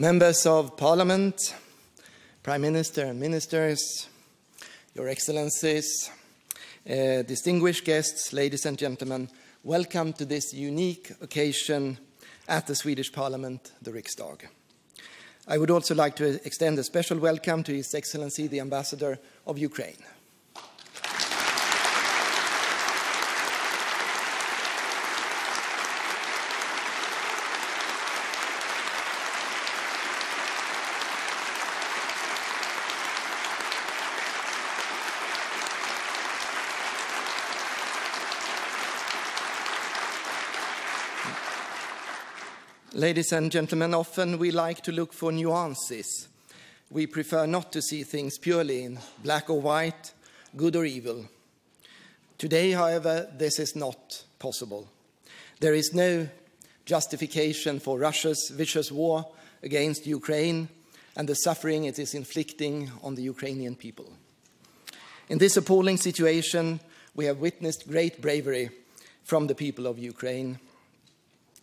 Members of Parliament, Prime Minister and Ministers, Your Excellencies, distinguished guests, ladies and gentlemen, welcome to this unique occasion at the Swedish Parliament, the Riksdag. I would also like to extend a special welcome to His Excellency, the Ambassador of Ukraine. Ladies and gentlemen, often we like to look for nuances. We prefer not to see things purely in black or white, good or evil. Today, however, this is not possible. There is no justification for Russia's vicious war against Ukraine and the suffering it is inflicting on the Ukrainian people. In this appalling situation, we have witnessed great bravery from the people of Ukraine.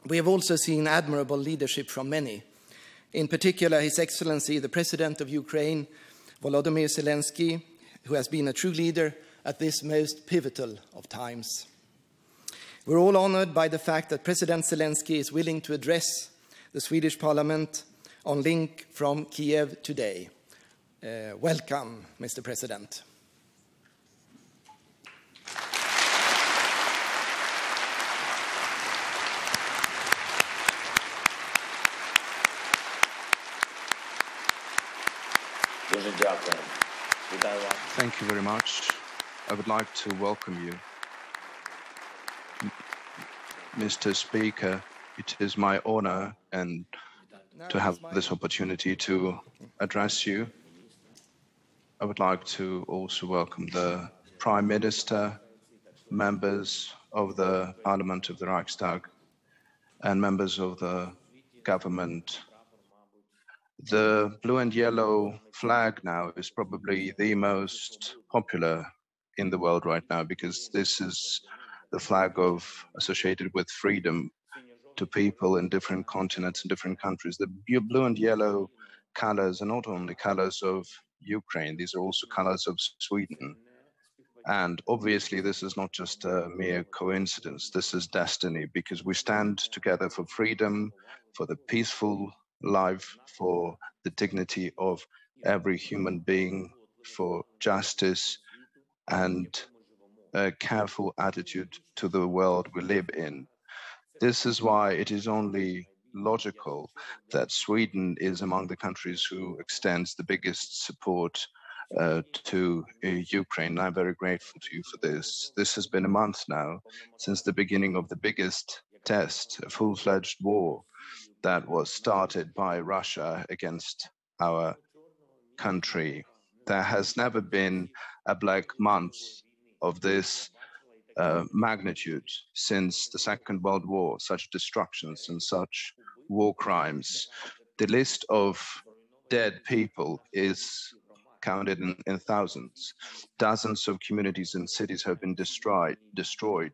We have also seen admirable leadership from many, in particular His Excellency, the President of Ukraine, Volodymyr Zelenskyy, who has been a true leader at this most pivotal of times. We're all honored by the fact that President Zelenskyy is willing to address the Swedish Parliament on link from Kiev today. Welcome, Mr. President. Thank you very much. I would like to welcome you. Mr. Speaker, it is my honor and to have this opportunity to address you. I would like to also welcome the Prime Minister, members of the Parliament of the Riksdag, and members of the government. The blue and yellow flag now is probably the most popular in the world right now because this is the flag associated with freedom to people in different continents and different countries. The blue and yellow colors are not only colors of Ukraine, these are also colors of Sweden. And obviously this is not just a mere coincidence, this is destiny because we stand together for freedom, for the peaceful life, for the dignity of every human being, for justice and a careful attitude to the world we live in. This is why it is only logical that Sweden is among the countries who extends the biggest support to Ukraine. I'm very grateful to you for this. This has been a month now since the beginning of the biggest test, a full-fledged war that was started by Russia against our country. There has never been a black month of this magnitude since the Second World War, such destructions and such war crimes. The list of dead people is counted in thousands. Dozens of communities and cities have been destroyed.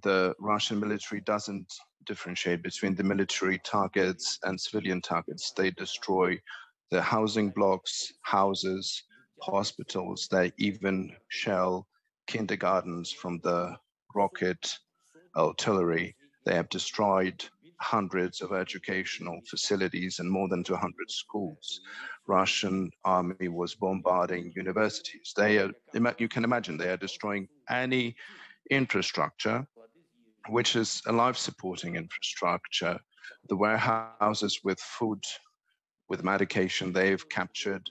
The Russian military doesn't differentiate between the military targets and civilian targets. They destroy the housing blocks, houses, hospitals. They even shell kindergartens from the rocket artillery. They have destroyed hundreds of educational facilities and more than 200 schools. Russian army was bombarding universities. You can imagine, they are destroying any infrastructure which is a life-supporting infrastructure. The warehouses with food, with medication, they've captured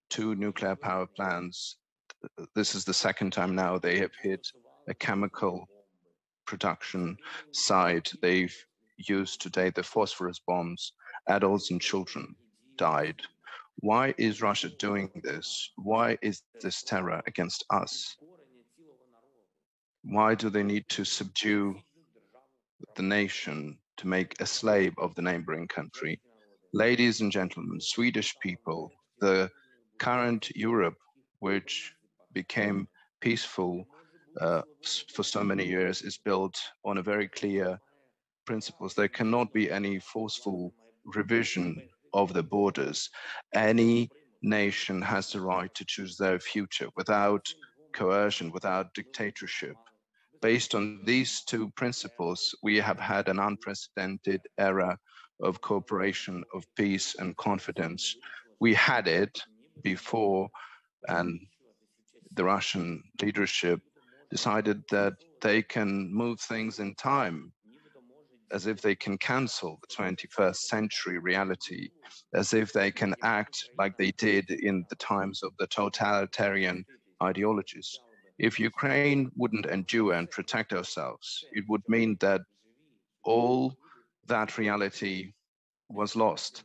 2 nuclear power plants. This is the second time now they have hit a chemical production site. They've used today the phosphorus bombs. Adults and children died. Why is Russia doing this? Why is this terror against us? Why do they need to subdue the nation to make a slave of the neighboring country? Ladies and gentlemen, Swedish people, the current Europe, which became peaceful for so many years, is built on a very clear principles. There cannot be any forceful revision of the borders. Any nation has the right to choose their future without coercion, without dictatorship. Based on these two principles, we have had an unprecedented era of cooperation, of peace and confidence. We had it before, and the Russian leadership decided that they can move things in time, as if they can cancel the 21st century reality, as if they can act like they did in the times of the totalitarian ideologies. If Ukraine wouldn't endure and protect ourselves, it would mean that all that reality was lost.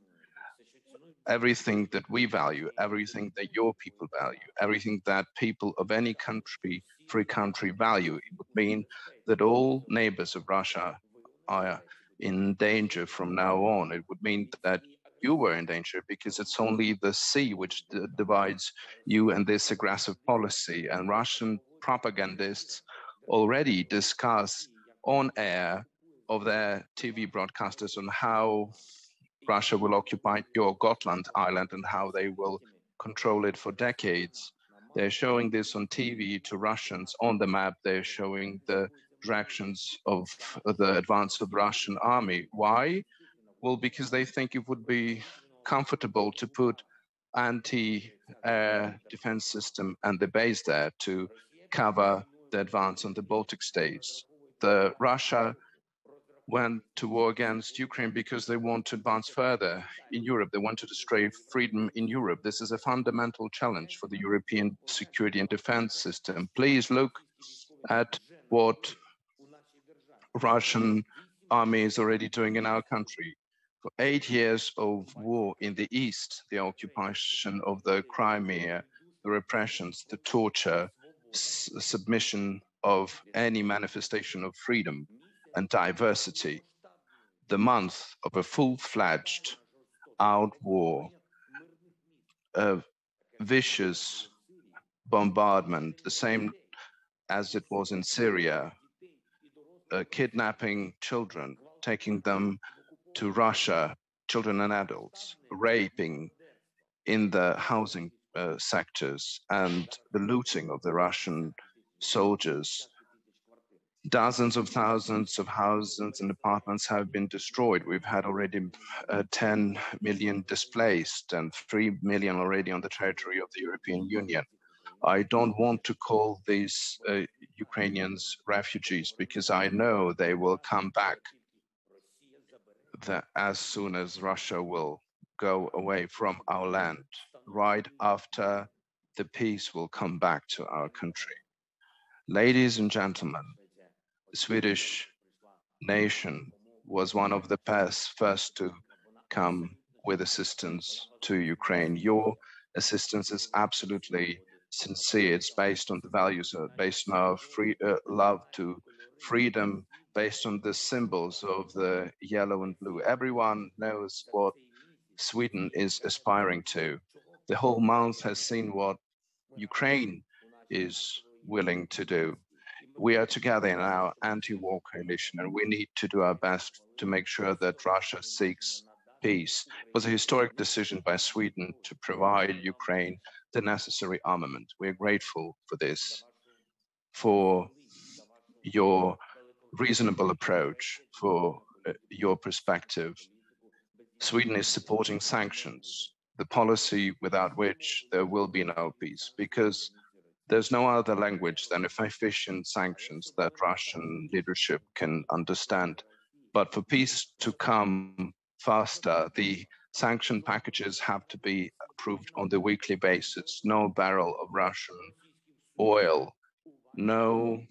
Everything that we value, everything that your people value, everything that people of any country, free country value, it would mean that all neighbors of Russia are in danger from now on. It would mean that you were in danger because it's only the sea which divides you and this aggressive policy. And Russian propagandists already discuss on air of their TV broadcasters on how Russia will occupy your Gotland island and how they will control it for decades. They're showing this on TV to Russians on the map. They're showing the directions of the advance of the Russian army. Why? Well, because they think it would be comfortable to put anti-air defense system and the base there to cover the advance on the Baltic states. Russia went to war against Ukraine because they want to advance further in Europe. They want to destroy freedom in Europe. This is a fundamental challenge for the European security and defense system. Please look at what Russian army is already doing in our country. For 8 years of war in the East, the occupation of the Crimea, the repressions, the torture, submission of any manifestation of freedom and diversity, the month of a full-fledged out war, a vicious bombardment, the same as it was in Syria, kidnapping children, taking them to Russia, children and adults, raping in the housing sectors, and the looting of the Russian soldiers. Dozens of thousands of houses and apartments have been destroyed. We've had already 10 million displaced and 3 million already on the territory of the European Union. I don't want to call these Ukrainians refugees because I know they will come back as soon as Russia will go away from our land. Right after the peace will come back to our country. Ladies and gentlemen, the Swedish nation was one of the first to come with assistance to Ukraine. Your assistance is absolutely sincere. It's based on the values, based on our love to freedom, based on the symbols of the yellow and blue. Everyone knows what Sweden is aspiring to. The whole month has seen what Ukraine is willing to do. We are together in our anti-war coalition, and we need to do our best to make sure that Russia seeks peace. It was a historic decision by Sweden to provide Ukraine the necessary armament. We are grateful for this, for your reasonable approach, for your perspective. Sweden is supporting sanctions, the policy without which there will be no peace, because there's no other language than efficient sanctions that Russian leadership can understand. But for peace to come faster, the sanction packages have to be approved on the weekly basis. No barrel of Russian oil, no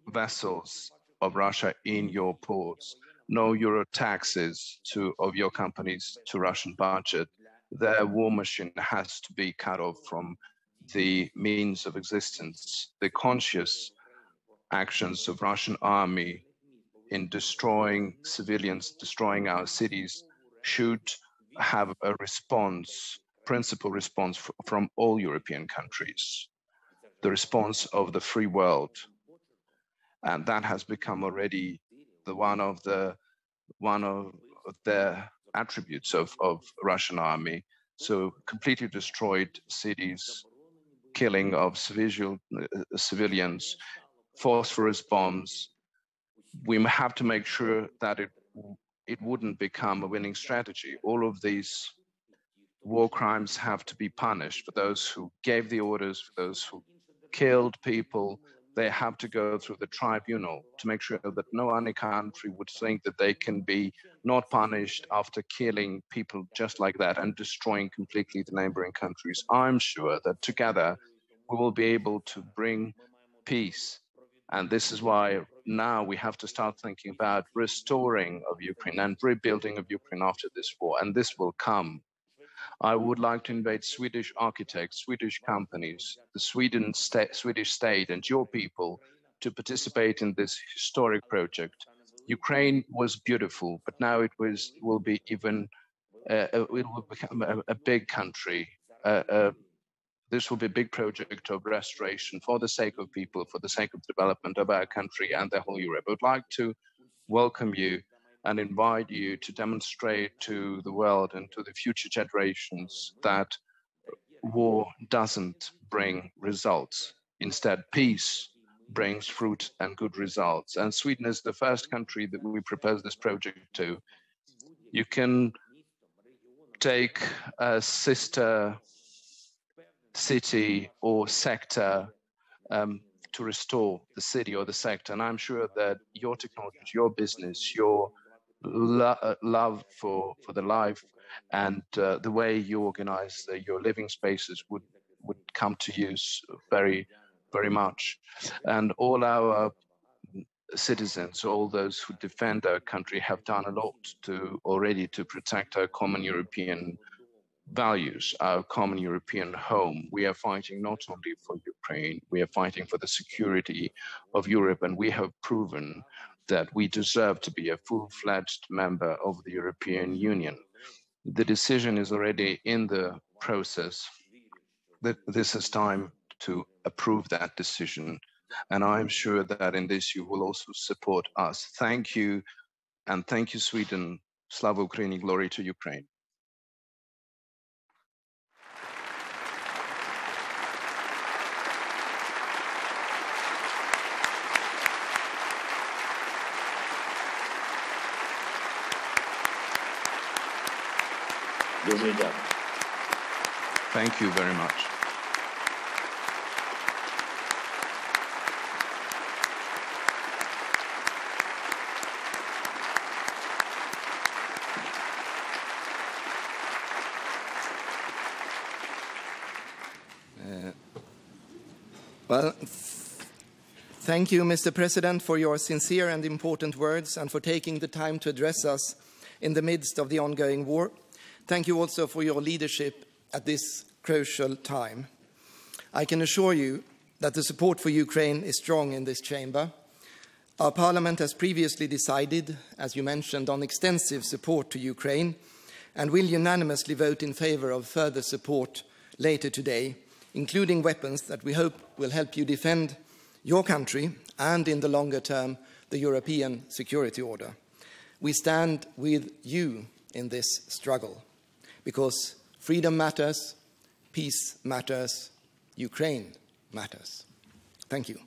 vessels of Russia in your ports, no euro taxes of your companies to Russian budget. Their war machine has to be cut off from the means of existence. The conscious actions of Russian army in destroying civilians, destroying our cities, should have a response, principal response from all European countries, the response of the free world. And that has become already one of the attributes of Russian army. So completely destroyed cities, killing of civilians, phosphorus bombs. We have to make sure that it wouldn't become a winning strategy. All of these war crimes have to be punished. For those who gave the orders, for those who killed people, they have to go through the tribunal to make sure that no other country would think that they can be not punished after killing people just like that and destroying completely the neighboring countries. I'm sure that together we will be able to bring peace. And this is why now we have to start thinking about restoring of Ukraine and rebuilding of Ukraine after this war. And this will come. I would like to invite Swedish architects, Swedish companies, the Swedish state and your people to participate in this historic project. Ukraine was beautiful, but now it will be even, it will become a big country. This will be a big project of restoration for the sake of people, for the sake of development of our country and the whole Europe. I would like to welcome you and invite you to demonstrate to the world and to the future generations that war doesn't bring results. Instead, peace brings fruit and good results. And Sweden is the first country that we propose this project to. You can take a sister city or sector to restore the city or the sector. And I'm sure that your technology, your business, your love for the life and the way you organize your living spaces would come to use very, very much. And all our citizens, all those who defend our country have done a lot already to protect our common European values, our common European home. We are fighting not only for Ukraine, we are fighting for the security of Europe, and we have proven that we deserve to be a full-fledged member of the European Union. The decision is already in the process. This is time to approve that decision, and I'm sure that in this you will also support us. Thank you, and thank you, Sweden. Slava Ukraini, glory to Ukraine. Thank you very much. Well, thank you, Mr. President, for your sincere and important words and for taking the time to address us in the midst of the ongoing war. Thank you also for your leadership at this crucial time. I can assure you that the support for Ukraine is strong in this chamber. Our Parliament has previously decided, as you mentioned, on extensive support to Ukraine and will unanimously vote in favour of further support later today, including weapons that we hope will help you defend your country and, in the longer term, the European security order. We stand with you in this struggle because freedom matters, peace matters, Ukraine matters. Thank you.